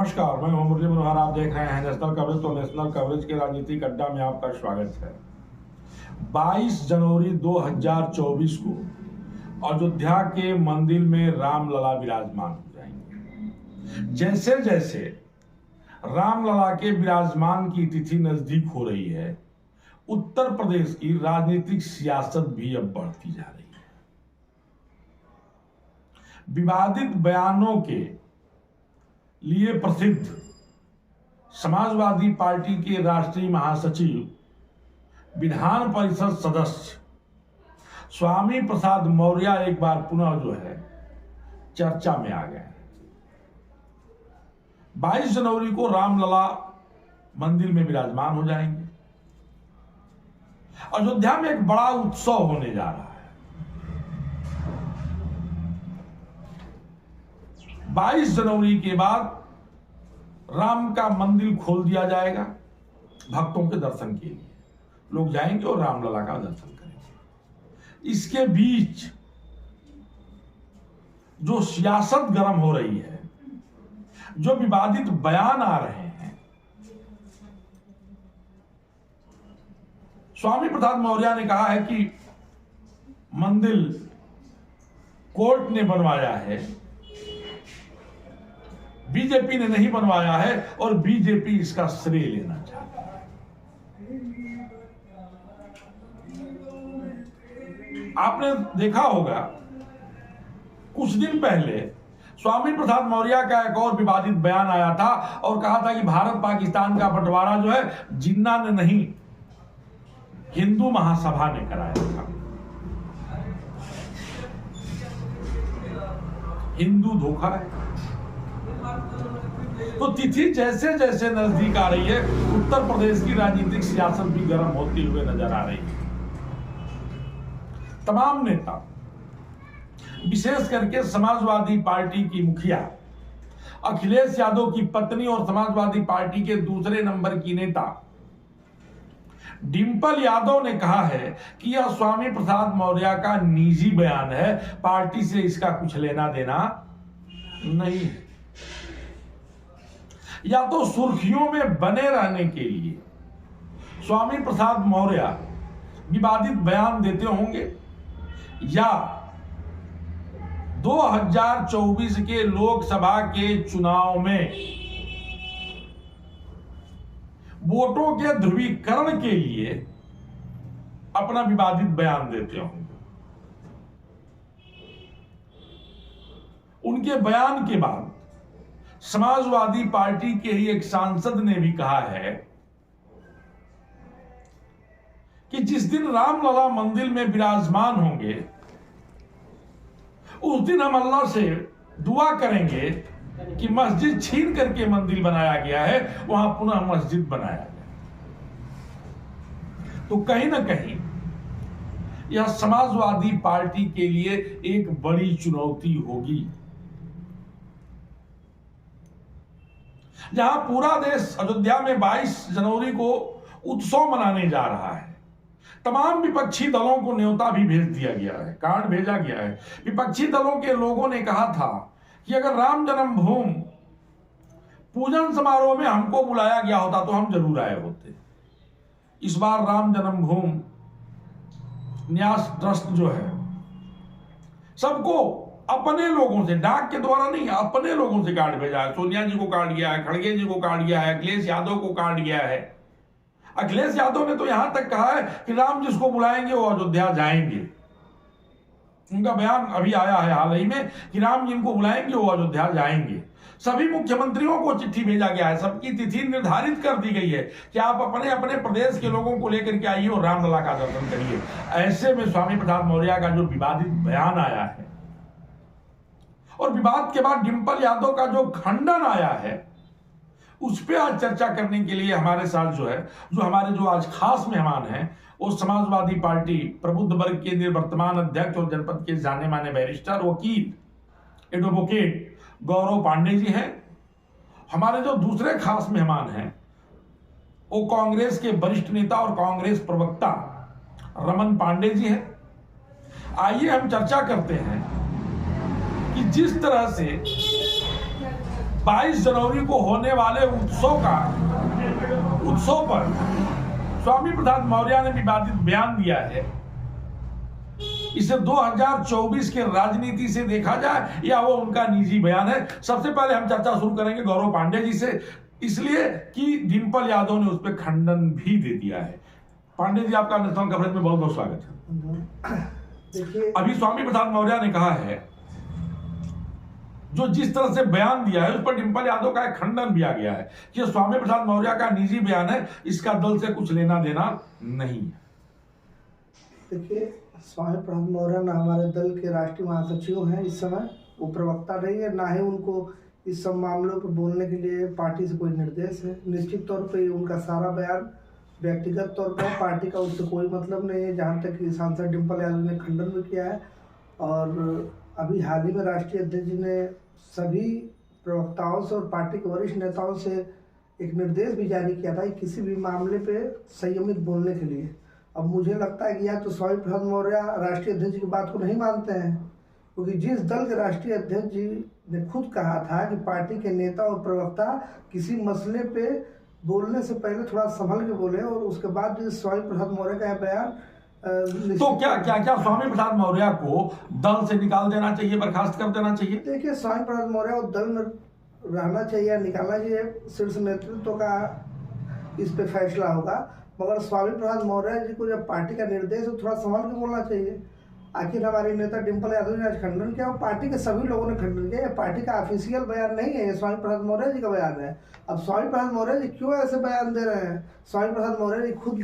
नमस्कार, मैं मोहम्मद मुरली मनोहर। आप देख रहे हैं नेशनल कवरेज। तो नेशनल कवरेज के राजनीतिक अड्डा में आपका स्वागत है। 22 जनवरी 2024 को अयोध्या के मंदिर में रामलला विराजमान हो जाएंगे। जैसे जैसे रामलला के विराजमान की तिथि नजदीक हो रही है, उत्तर प्रदेश की राजनीतिक सियासत भी अब बढ़ती जा रही है। विवादित बयानों के लिए प्रसिद्ध समाजवादी पार्टी के राष्ट्रीय महासचिव, विधान परिषद सदस्य स्वामी प्रसाद मौर्य एक बार पुनः चर्चा में आ गए। 22 जनवरी को रामलला मंदिर में विराजमान हो जाएंगे। अयोध्या में एक बड़ा उत्सव होने जा रहा है। 22 जनवरी के बाद राम का मंदिर खोल दिया जाएगा भक्तों के दर्शन के लिए। लोग जाएंगे और रामलला का दर्शन करेंगे। इसके बीच जो सियासत गर्म हो रही है, जो विवादित बयान आ रहे हैं, स्वामी प्रसाद मौर्य ने कहा है कि मंदिर कोर्ट ने बनवाया है, बीजेपी ने नहीं बनवाया है और बीजेपी इसका श्रेय लेना चाहती है। आपने देखा होगा कुछ दिन पहले स्वामी प्रसाद मौर्य का एक और विवादित बयान आया था और कहा था कि भारत पाकिस्तान का बंटवारा जो है जिन्ना ने नहीं, हिंदू महासभा ने कराया था। हिंदू धोखा है। तो तिथि जैसे जैसे नजदीक आ रही है, उत्तर प्रदेश की राजनीतिक सियासत भी गर्म होती हुए नजर आ रही है। तमाम नेता, विशेष करके समाजवादी पार्टी की मुखिया अखिलेश यादव की पत्नी और समाजवादी पार्टी के दूसरे नंबर की नेता डिंपल यादव ने कहा है कि यह स्वामी प्रसाद मौर्य का निजी बयान है, पार्टी से इसका कुछ लेना देना नहीं है। या तो सुर्खियों में बने रहने के लिए स्वामी प्रसाद मौर्य विवादित बयान देते होंगे, या 2024 के लोकसभा के चुनाव में वोटों के ध्रुवीकरण के लिए अपना विवादित बयान देते होंगे। उनके बयान के बाद समाजवादी पार्टी के ही एक सांसद ने भी कहा है कि जिस दिन रामलला मंदिर में विराजमान होंगे, उस दिन हम अल्लाह से दुआ करेंगे कि मस्जिद छीन करके मंदिर बनाया गया है, वहां पुनः मस्जिद बनाया गया। तो कहीं ना कहीं यह समाजवादी पार्टी के लिए एक बड़ी चुनौती होगी, जहां पूरा देश अयोध्या में 22 जनवरी को उत्सव मनाने जा रहा है। तमाम विपक्षी दलों को न्योता भी भेज दिया गया है, कार्ड भेजा गया है। विपक्षी दलों के लोगों ने कहा था कि अगर राम जन्मभूमि पूजन समारोह में हमको बुलाया गया होता तो हम जरूर आए होते। इस बार राम जन्मभूमि न्यास ट्रस्ट जो है, सबको अपने लोगों से, डाक के द्वारा नहीं, अपने लोगों से कार्ड भेजा है। सोनिया जी को कार्ड गया है, खड़गे जी को कार्ड गया है, अखिलेश यादव को कार्ड गया है। अखिलेश यादव ने तो यहां तक कहा है कि राम जिसको बुलाएंगे वो अयोध्या जाएंगे। उनका बयान अभी आया है हाल ही में कि राम जिनको बुलाएंगे वो अयोध्या जाएंगे। सभी मुख्यमंत्रियों को चिट्ठी भेजा गया है, सबकी तिथि निर्धारित कर दी गई है कि आप अपने अपने प्रदेश के लोगों को लेकर के आइए और रामलला का दर्शन करिए। ऐसे में स्वामी प्रसाद मौर्य का जो विवादित बयान आया है और विवाद के बाद डिंपल यादव का जो खंडन आया है, उस पर आज चर्चा करने के लिए हमारे साथ जो हमारे आज खास मेहमान हैं, वो समाजवादी पार्टी प्रबुद्ध वर्ग के निवर्तमान अध्यक्ष और जनपद के जाने माने बैरिस्टर, वकील, एडवोकेट गौरव पांडे जी हैं। हमारे जो दूसरे खास मेहमान हैं वो कांग्रेस के वरिष्ठ नेता और कांग्रेस प्रवक्ता रमन पांडे जी हैं। आइए हम चर्चा करते हैं कि जिस तरह से 22 जनवरी को होने वाले उत्सव पर स्वामी प्रसाद मौर्य ने विवादित बयान दिया है। इसे 2024 के राजनीति से देखा जाए या वो उनका निजी बयान है। सबसे पहले हम चर्चा शुरू करेंगे गौरव पांडे जी से, इसलिए कि डिंपल यादव ने उस पर खंडन भी दे दिया है। पांडे जी, आपका नेशनल कवरेज में बहुत बहुत स्वागत है। देखिए, अभी स्वामी प्रसाद मौर्य ने कहा है, जो जिस तरह से बयान दिया है उस पर डिंपल यादव का एक खंडन भी आ गया है कि स्वामी प्रसाद मौर्य का निजी बयान है, इसका दल से कुछ लेना देना नहीं है। देखिए, स्वामी प्रसाद मौर्य ना हमारे दल के राष्ट्रीय महासचिव हैं इस समय, वो प्रवक्ता नहीं है, ना ही उनको इस सब मामलों पर बोलने के लिए पार्टी से कोई निर्देश है। निश्चित तौर पे उनका सारा बयान व्यक्तिगत तौर पर पार्टी का उससे कोई मतलब नहीं है, जहाँ तक कि सांसद डिंपल यादव ने खंडन भी किया है। और अभी हाल ही में राष्ट्रीय अध्यक्ष जी ने सभी प्रवक्ताओं से और पार्टी के वरिष्ठ नेताओं से एक निर्देश भी जारी किया था कि किसी भी मामले पे संयमित बोलने के लिए। अब मुझे लगता है कि या तो स्वामी प्रसाद मौर्य राष्ट्रीय अध्यक्ष की बात को नहीं मानते हैं, क्योंकि जिस दल के राष्ट्रीय अध्यक्ष जी ने खुद कहा था कि पार्टी के नेता और प्रवक्ता किसी मसले पे बोलने से पहले थोड़ा संभल के बोले, और उसके बाद जो स्वामी प्रसाद मौर्य का यह बयान, तो क्या स्वामी प्रसाद मौर्य को दल से निकाल देना चाहिए, बर्खास्त कर देना चाहिए? देखिए, स्वामी प्रसाद मौर्य को दल में रहना चाहिए या निकालना चाहिए, शीर्ष नेतृत्व का इस पे फैसला होगा। मगर स्वामी प्रसाद मौर्य जी को जब पार्टी का निर्देश है, थोड़ा संभल के बोलना चाहिए। आखिर हमारे नेता डिंपल यादव ने आज खंडन किया और पार्टी के सभी लोगों ने खंडन किया। ये पार्टी का ऑफिशियल बयान नहीं है, ये स्वामी प्रसाद मौर्य जी का बयान है। अब स्वामी प्रसाद मौर्य जी क्यों ऐसे बयान दे रहे हैं? स्वामी प्रसाद मौर्य जी खुद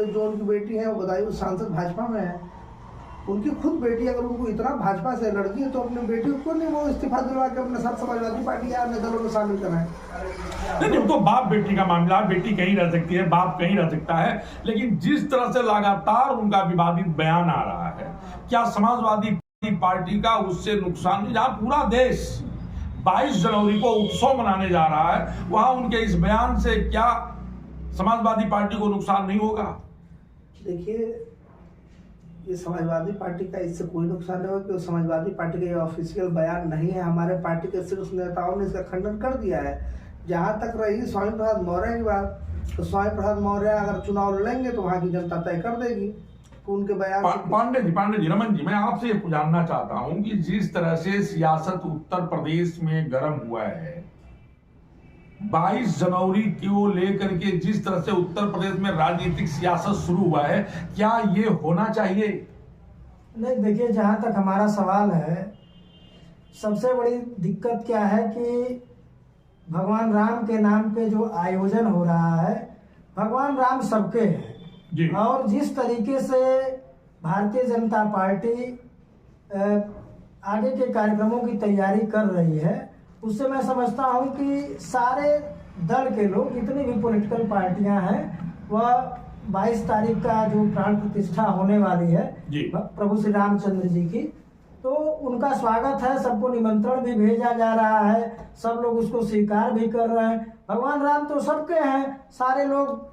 जो उनकी बेटी है, वो बदायूं सांसद भाजपा में है, उनकी खुद बेटी, अगर उनको इतना भाजपा से एलर्जी है तो अपनी बेटी को नहीं वो इस्तीफा दिलवा के अपने साथ समाजवादी पार्टी या अन्य दलों में शामिल कराएं। नहीं, तो बाप बेटी का मामला, बेटी कहीं रह सकती है, बाप कहीं रह सकता है, लेकिन जिस तरह से लगातार उनका विवादित बयान आ रहा है, क्या समाजवादी पार्टी का उससे नुकसान? जहां पूरा देश 22 जनवरी को उत्सव मनाने जा रहा है, वहां उनके इस बयान से क्या समाजवादी पार्टी को नुकसान नहीं होगा? देखिए, ये समाजवादी पार्टी का इससे कोई नुकसान नहीं होगा, क्योंकि समाजवादी पार्टी का ये ऑफिशियल बयान नहीं है। हमारे पार्टी के शीर्ष नेताओं ने इसका खंडन कर दिया है। जहाँ तक रही स्वामी प्रसाद मौर्य की बात, तो स्वामी प्रसाद मौर्य अगर चुनाव लड़ेंगे तो वहाँ की जनता तय कर देगी उनके बयान। पांडे जी, रमन जी, मैं आपसे ये जानना चाहता हूँ कि जिस तरह से सियासत उत्तर प्रदेश में गर्म हुआ है, 22 जनवरी को लेकर के जिस तरह से उत्तर प्रदेश में राजनीतिक सियासत शुरू हुआ है, क्या ये होना चाहिए? नहीं, देखिए, जहां तक हमारा सवाल है, सबसे बड़ी दिक्कत क्या है कि भगवान राम के नाम पे जो आयोजन हो रहा है, भगवान राम सबके हैं, और जिस तरीके से भारतीय जनता पार्टी आगे के कार्यक्रमों की तैयारी कर रही है, उससे मैं समझता हूं कि सारे दल के लोग, जितनी भी पॉलिटिकल पार्टियां हैं, वह 22 तारीख का जो प्राण प्रतिष्ठा होने वाली है प्रभु श्री रामचंद्र जी की, तो उनका स्वागत है। सबको निमंत्रण भी भेजा जा रहा है, सब लोग उसको स्वीकार भी कर रहे हैं। भगवान राम तो सबके हैं, सारे लोग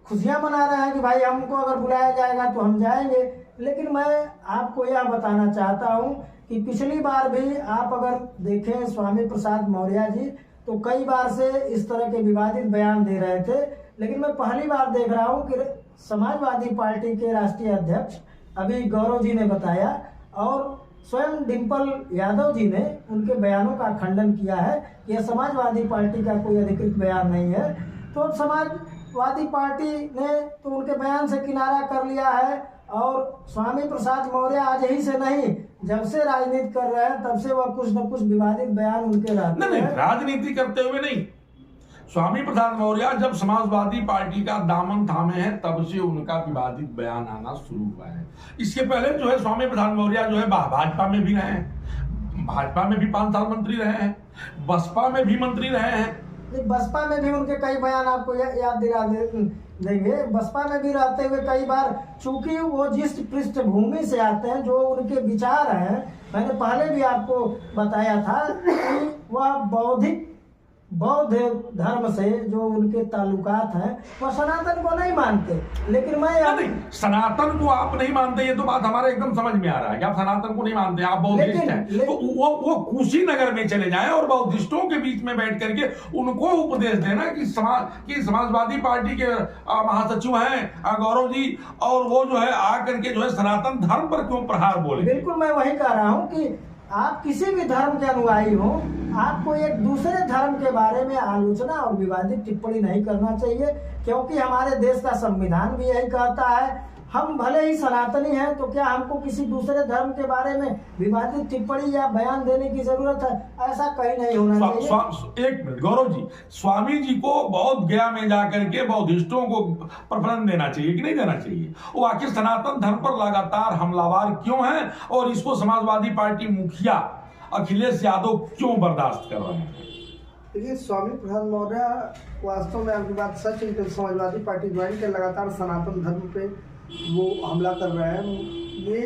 खुशियां मना रहे हैं कि भाई हमको अगर बुलाया जाएगा तो हम जाएंगे। लेकिन मैं आपको यह बताना चाहता हूं कि पिछली बार भी आप अगर देखें स्वामी प्रसाद मौर्य जी तो कई बार से इस तरह के विवादित बयान दे रहे थे, लेकिन मैं पहली बार देख रहा हूं कि समाजवादी पार्टी के राष्ट्रीय अध्यक्ष अभी गौरव जी ने बताया और स्वयं डिंपल यादव जी ने उनके बयानों का खंडन किया है। यह समाजवादी पार्टी का कोई अधिकृत बयान नहीं है। तो समाजवादी पार्टी ने तो उनके बयान से किनारा कर लिया है, और स्वामी प्रसाद मौर्य आज ही से नहीं, जब से राजनीति कर रहे हैं तब से वह कुछ न कुछ विवादित बयान उनके रहते हैं। नहीं, राजनीति करते हुए नहीं, स्वामी प्रसाद मौर्य जब समाजवादी पार्टी का दामन थामे हैं तब से उनका विवादित बयान आना शुरू हुआ है। इसके पहले जो है स्वामी प्रसाद मौर्य जो है भाजपा में भी रहे हैं, भाजपा में भी 5 साल मंत्री रहे हैं, बसपा में भी मंत्री रहे हैं। बसपा में भी उनके कई बयान आपको याद दिला देंगे। बसपा में भी रहते हुए कई बार, चूंकि वो जिस पृष्ठभूमि से आते हैं, जो उनके विचार हैं, मैंने पहले भी आपको बताया था कि वह बौद्धिक बौद्ध धर्म से जो उनके ताल्लुकात हैं वो सनातन को नहीं मानते, लेकिन मैं नहीं, सनातन को आप नहीं मानते, ये तो बात हमारे एकदम समझ में आ रहा है कि आप सनातन को नहीं मानते, आप बौद्धिस्ट हैं। तो वो कुशीनगर में चले जाएं और बौद्धिस्टों के बीच में बैठ करके उनको उपदेश देना कि समाजवादी पार्टी के महासचिव हैं गौरव जी, और वो जो है आकर के जो है सनातन धर्म पर क्यों प्रहार बोले। बिल्कुल मैं वही कह रहा हूँ कि आप किसी भी धर्म के अनुयायी हो, आपको एक दूसरे धर्म के बारे में आलोचना और विवादित टिप्पणी नहीं करना चाहिए, क्योंकि हमारे देश का संविधान भी यही कहता है। हम भले ही सनातनी हैं, तो क्या हमको किसी दूसरे धर्म के बारे में विवादित टिप्पणी या बयान देने की जरूरत है? ऐसा कहीं नहीं होना चाहिए। एक मिनट गौरव जी, स्वामी जी को बौद्ध गया में जाकर के बौद्धिस्टों को प्रफलन देना चाहिए कि नहीं देना चाहिए? वो आखिर सनातन धर्म पर लगातार हमलावर क्यों हैं और इसको समाजवादी पार्टी मुखिया अखिलेश यादव क्यों बर्दाश्त कर रहे हैं? देखिए, स्वामी प्रसाद मौर्य वास्तव में आपकी बात सच है कि समाजवादी पार्टी ज्वाइन के लगातार सनातन धर्म पे वो हमला कर रहे हैं। ये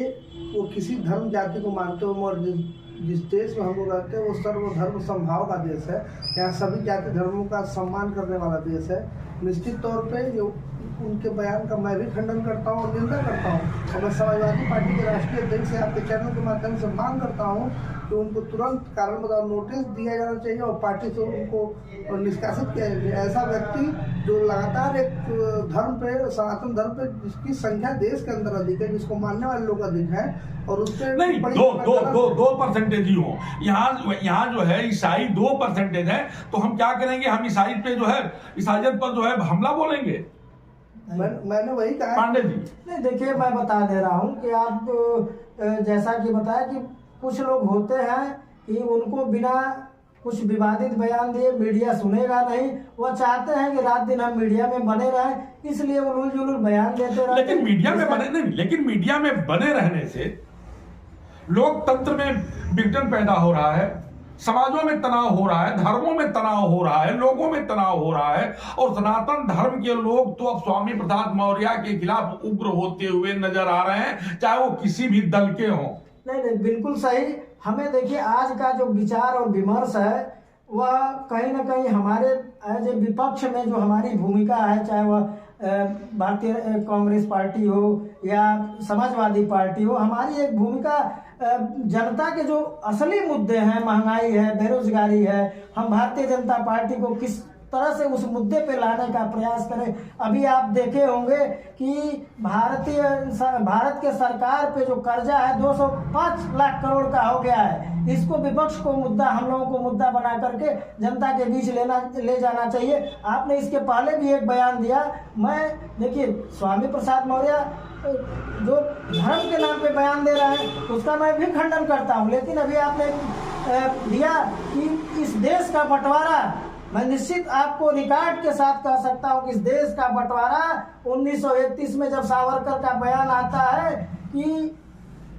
वो किसी धर्म जाति को मानते हो, और जिस देश में हम लोग रहते हैं वो सर्वधर्म समभाव का देश है। यहाँ सभी जाति धर्मों का सम्मान करने वाला देश है। निश्चित तौर पे जो उनके बयान का मैं भी खंडन करता हूँ और निंदा करता हूँ, और मैं समाजवादी पार्टी के राष्ट्रीय अध्यक्ष से आपके चैनल के माध्यम से मांग करता हूँ कि उनको तुरंत कारण बताओ नोटिस दिया जाना चाहिए और पार्टी से उनको निष्कासित किया जाए। ऐसा व्यक्ति जो लगातार एक धर्म पे, सनातन धर्म पे, जिसकी संख्या देश के अंदर अधिक है, जिसको मानने वाले लोग अधिक हैं, और उस पर नहीं 2% ही हो। यहाँ जो है ईसाई 2% है, तो हम क्या करेंगे? हम ईसाई पे जो है, ईसाइयत पर जो है हमला बोलेंगे? मैंने वही कहा पांडे जी। नहीं, देखिए मैं बता दे रहा हूँ कि आप जैसा कि बताया कि कुछ लोग होते हैं कि उनको बिना कुछ विवादित बयान दिए मीडिया सुनेगा नहीं। वो चाहते हैं कि रात दिन हम मीडिया में बने रहें, इसलिए उलूल जुलूल बयान देते रहते। लेकिन मीडिया में बने नहीं, लेकिन मीडिया में बने रहने से लोकतंत्र में विघटन पैदा हो रहा है, समाजों में तनाव हो रहा है, धर्मों में तनाव हो रहा है, लोगों में तनाव हो रहा है। और सनातन धर्म के लोग तो अब स्वामी प्रसाद मौर्य के खिलाफ उग्र होते हुए नजर आ रहे हैं, चाहे वो किसी भी दल के हों। नहीं, बिल्कुल सही। हमें देखिए आज का जो विचार और विमर्श है वह कहीं ना कहीं हमारे एज ए विपक्ष में जो हमारी भूमिका है, चाहे वह भारतीय कांग्रेस पार्टी हो या समाजवादी पार्टी हो, हमारी एक भूमिका जनता के जो असली मुद्दे हैं, महंगाई है, बेरोजगारी है, हम भारतीय जनता पार्टी को किस तरह से उस मुद्दे पे लाने का प्रयास करें। अभी आप देखे होंगे कि भारत के सरकार पे जो कर्जा है 205 लाख करोड़ का हो गया है। इसको विपक्ष को मुद्दा, हम लोगों को मुद्दा बना करके जनता के बीच ले जाना चाहिए। आपने इसके पहले भी एक बयान दिया। मैं देखिए, स्वामी प्रसाद मौर्य जो धर्म के नाम पे बयान दे रहे हैं उसका मैं भी खंडन करता हूँ, लेकिन अभी आपने दिया कि इस देश का बंटवारा, मैं निश्चित आपको रिकॉर्ड के साथ कह सकता हूं कि इस देश का बंटवारा 1931 में जब सावरकर का बयान आता है कि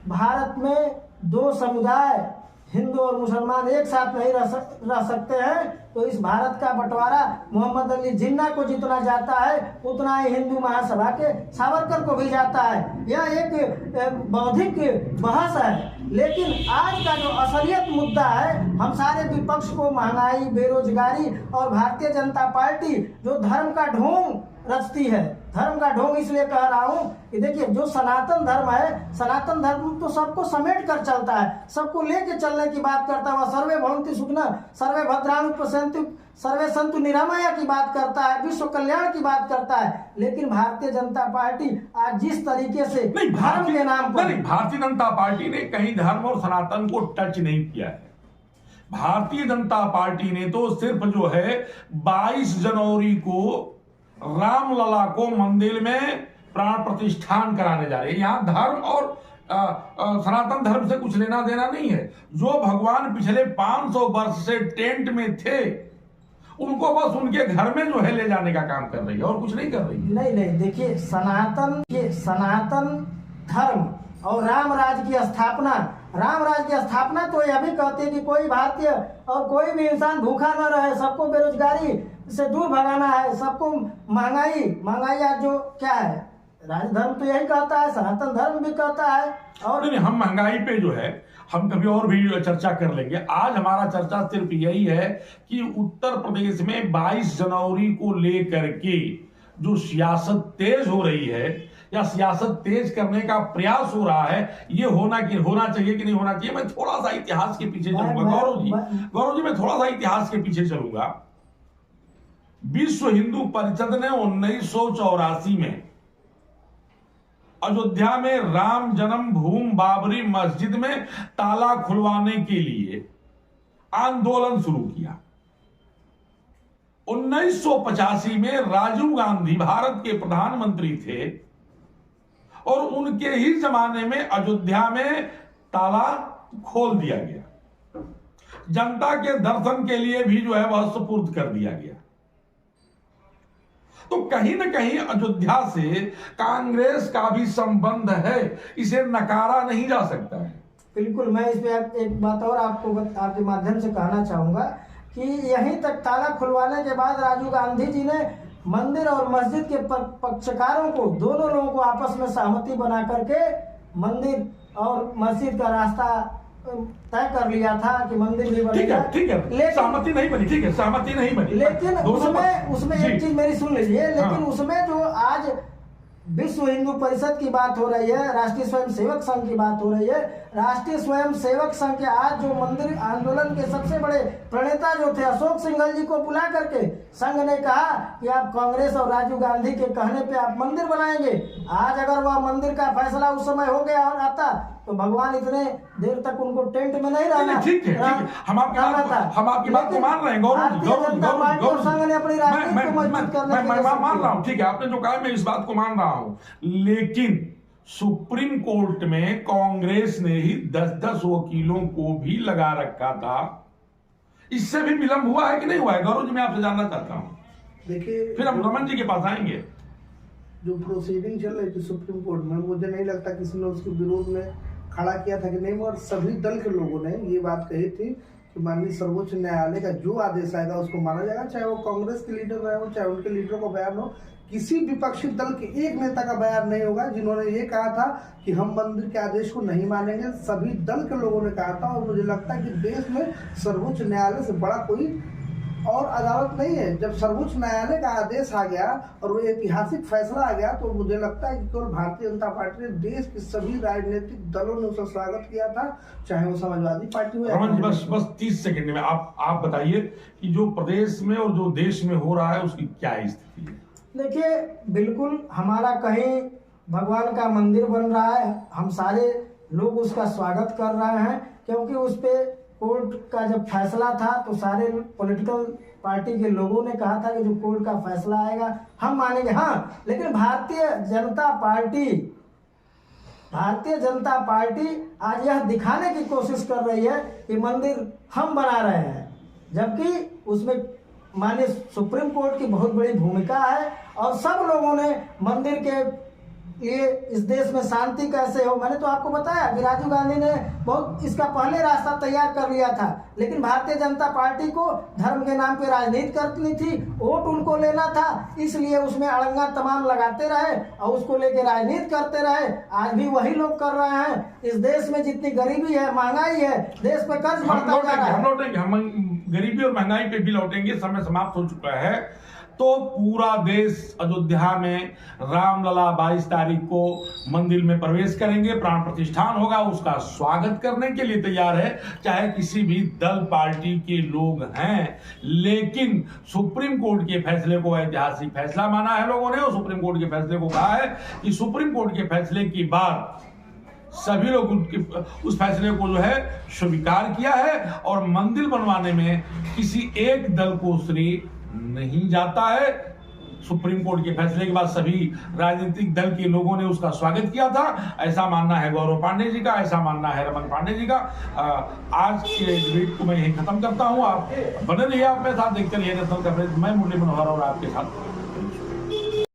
भारत में दो समुदाय, हिंदू और मुसलमान एक साथ नहीं रह सकते हैं, तो इस भारत का बंटवारा मोहम्मद अली जिन्ना को जितना जाता है उतना ही हिंदू महासभा के सावरकर को भी जाता है। यह एक बौद्धिक बहस है, लेकिन आज का जो असलियत मुद्दा है, हम सारे विपक्ष को महंगाई, बेरोजगारी और भारतीय जनता पार्टी जो धर्म का ढोंग रचती है, धर्म का ढोंग इसलिए कह रहा हूं कि देखिए जो सनातन धर्म है, सनातन धर्म तो सबको समेट कर चलता है, सबको लेके चलने की बात करता है। सर्वे भवन्ति सुखिनः सर्वे भद्राणि पश्यन्तु सर्वे सन्तु निरामया की बात करता है, विश्व कल्याण की बात करता है। लेकिन भारतीय जनता पार्टी आज जिस तरीके से धर्म के नाम पर, भारतीय जनता पार्टी ने कहीं धर्म और सनातन को टच नहीं किया है। भारतीय जनता पार्टी ने तो सिर्फ जो है 22 जनवरी को रामलला को मंदिर में प्राण प्रतिष्ठान कराने जा रहे हैं। यहाँ धर्म और सनातन धर्म से कुछ लेना देना नहीं है। जो भगवान पिछले 500 वर्ष से टेंट में थे, उनको बस उनके घर में जो है ले जाने का काम कर रही है और कुछ नहीं कर रही है। नहीं, देखिए सनातन धर्म और राम राज की स्थापना, राम राज की स्थापना तो यह भी कहते हैं कि कोई भारतीय और कोई भी इंसान भूखा न रहे, सबको बेरोजगारी से दूर भगाना है, सबको महंगाई आज जो क्या है राजधर्म तो यही कहता है, सनातन धर्म भी कहता है। और नहीं, हम महंगाई पे जो है हम कभी और भी चर्चा कर लेंगे। आज हमारा चर्चा सिर्फ यही है कि उत्तर प्रदेश में 22 जनवरी को लेकर के जो सियासत तेज हो रही है या सियासत तेज करने का प्रयास हो रहा है, ये होना चाहिए कि नहीं होना चाहिए। मैं थोड़ा सा इतिहास के पीछे चलूंगा गौरव जी, मैं थोड़ा सा इतिहास के पीछे चलूंगा। विश्व हिंदू परिषद ने 1984 में अयोध्या में राम जन्मभूमि बाबरी मस्जिद में ताला खुलवाने के लिए आंदोलन शुरू किया। 1985 में राजीव गांधी भारत के प्रधानमंत्री थे और उनके ही जमाने में अयोध्या में ताला खोल दिया गया। जनता के दर्शन के लिए भी जो है वह सुपुर्द कर दिया गया। तो कहीं ना कहीं अयोध्या से कांग्रेस का भी संबंध है, इसे नकारा नहीं जा सकता है। बिल्कुल, मैं इस पे एक बात और आपके माध्यम से कहना चाहूंगा कि यहीं तक ताला खुलवाने के बाद राजीव गांधी जी ने मंदिर और मस्जिद के पक्षकारों को, दोनों लोगों को आपस में सहमति बना करके मंदिर और मस्जिद का रास्ता तय कर लिया था कि मंदिर भी बनेगा। ठीक है, सहमति नहीं बनी, ठीक है, सहमति नहीं बनी, लेकिन उसमें एक चीज मेरी सुन लीजिए। लेकिन उसमें जो आज विश्व हिंदू परिषद की बात हो रही है, राष्ट्रीय स्वयंसेवक संघ की बात हो रही है। राष्ट्रीय स्वयंसेवक संघ के आज जो मंदिर आंदोलन के सबसे बड़े प्रणेता जो थे अशोक सिंघल जी को बुला करके संघ ने कहा कि आप कांग्रेस और राजीव गांधी के कहने पे आप मंदिर बनाएंगे। आज अगर वह मंदिर का फैसला उस समय हो गया और आता तो भगवान इतने देर तक उनको टेंट में नहीं रहना। ठीक है, हम आपकी बात को मान रहे हैं गौरव, संघ ने अपनी राजनीति को मजबूत करने के लिए मान रहा हूं। ठीक है, आपने जो कहा मैं इस बात को मान रहा हूं, लेकिन सुप्रीम कोर्ट में कांग्रेस ने ही 10-10 वकीलों को भी लगा रखा था। इससे भी विलंब हुआ है कि नहीं हुआ है गौरव जी, मैं आपसे जानना चाहता हूं। देखिए, फिर हम रमन जी के पास आएंगे। जो प्रोसीडिंग चल रही थी सुप्रीम कोर्ट में, मुझे नहीं लगता किसी ने उसके विरोध में खड़ा किया था कि नहीं, मगर सभी दल के लोगों ने ये बात कही थी कि माननीय सर्वोच्च न्यायालय का जो आदेश आएगा उसको माना जाएगा, चाहे वो कांग्रेस के लीडर रहे हो, चाहे उनके लीडरों का बयान हो। किसी विपक्षी दल के एक नेता का बयान नहीं होगा जिन्होंने ये कहा था कि हम मंदिर के आदेश को नहीं मानेंगे। सभी दल के लोगों ने कहा था। और मुझे लगता है कि देश में सर्वोच्च न्यायालय से बड़ा कोई और अदालत नहीं है। जब सर्वोच्च न्यायालय का आदेश आ गया और वो ऐतिहासिक फैसला आ गया, तो मुझे लगता है कि केवल भारतीय जनता पार्टी ने, देश के सभी राजनीतिक दलों ने उसका स्वागत किया था, चाहे वो समाजवादी पार्टी हो या बस 30 सेकंड में आप बताइए कि जो प्रदेश में और जो देश में हो रहा है उसकी क्या स्थिति है। देखिए, बिल्कुल हमारा कहीं भगवान का मंदिर बन रहा है, हम सारे लोग उसका स्वागत कर रहे हैं, क्योंकि उस पे कोर्ट का जब फैसला था तो सारे पॉलिटिकल पार्टी के लोगों ने कहा था कि जो कोर्ट का फैसला आएगा हम मानेंगे। हाँ, लेकिन भारतीय जनता पार्टी आज यह दिखाने की कोशिश कर रही है कि मंदिर हम बना रहे हैं, जबकि उसमें माननीय सुप्रीम कोर्ट की बहुत बड़ी भूमिका है। और सब लोगों ने मंदिर के लिए इस देश में शांति कैसे हो, मैंने तो आपको बताया कि राजीव गांधी ने बहुत इसका पहले रास्ता तैयार कर लिया था, लेकिन भारतीय जनता पार्टी को धर्म के नाम पे राजनीति करनी थी, वोट उनको लेना था, इसलिए उसमें अड़ंगा तमाम लगाते रहे और उसको लेके राजनीति करते रहे। आज भी वही लोग कर रहे हैं। इस देश में जितनी गरीबी है, महंगाई है, देश पे कर्ज बढ़ता जा रहा है। हम गरीबी और महंगाई पे भी लौटेंगे, समय समाप्त हो चुका है। तो पूरा देश अयोध्या में रामलला 22 तारीख को मंदिर में प्रवेश करेंगे, प्राण प्रतिष्ठान होगा, उसका स्वागत करने के लिए तैयार है, चाहे किसी भी दल पार्टी के लोग हैं। लेकिन सुप्रीम कोर्ट के फैसले को ऐतिहासिक फैसला माना है लोगों ने, और सुप्रीम कोर्ट के फैसले को कहा है कि सुप्रीम कोर्ट के फैसले के बाद सभी लोग उस फैसले को जो है स्वीकार किया है, और मंदिर बनवाने में किसी एक दल को श्रेय नहीं जाता है। सुप्रीम कोर्ट के फैसले के बाद सभी राजनीतिक दल के लोगों ने उसका स्वागत किया था, ऐसा मानना है गौरव पांडे जी का, ऐसा मानना है रमन पांडे जी का। आज के डिबेट को मैं यही खत्म करता हूं। आप बने रहिए, आप मेरे साथ देखते रहिए नेशनल कवरेज। मैं मुरली मनोहर और आपके साथ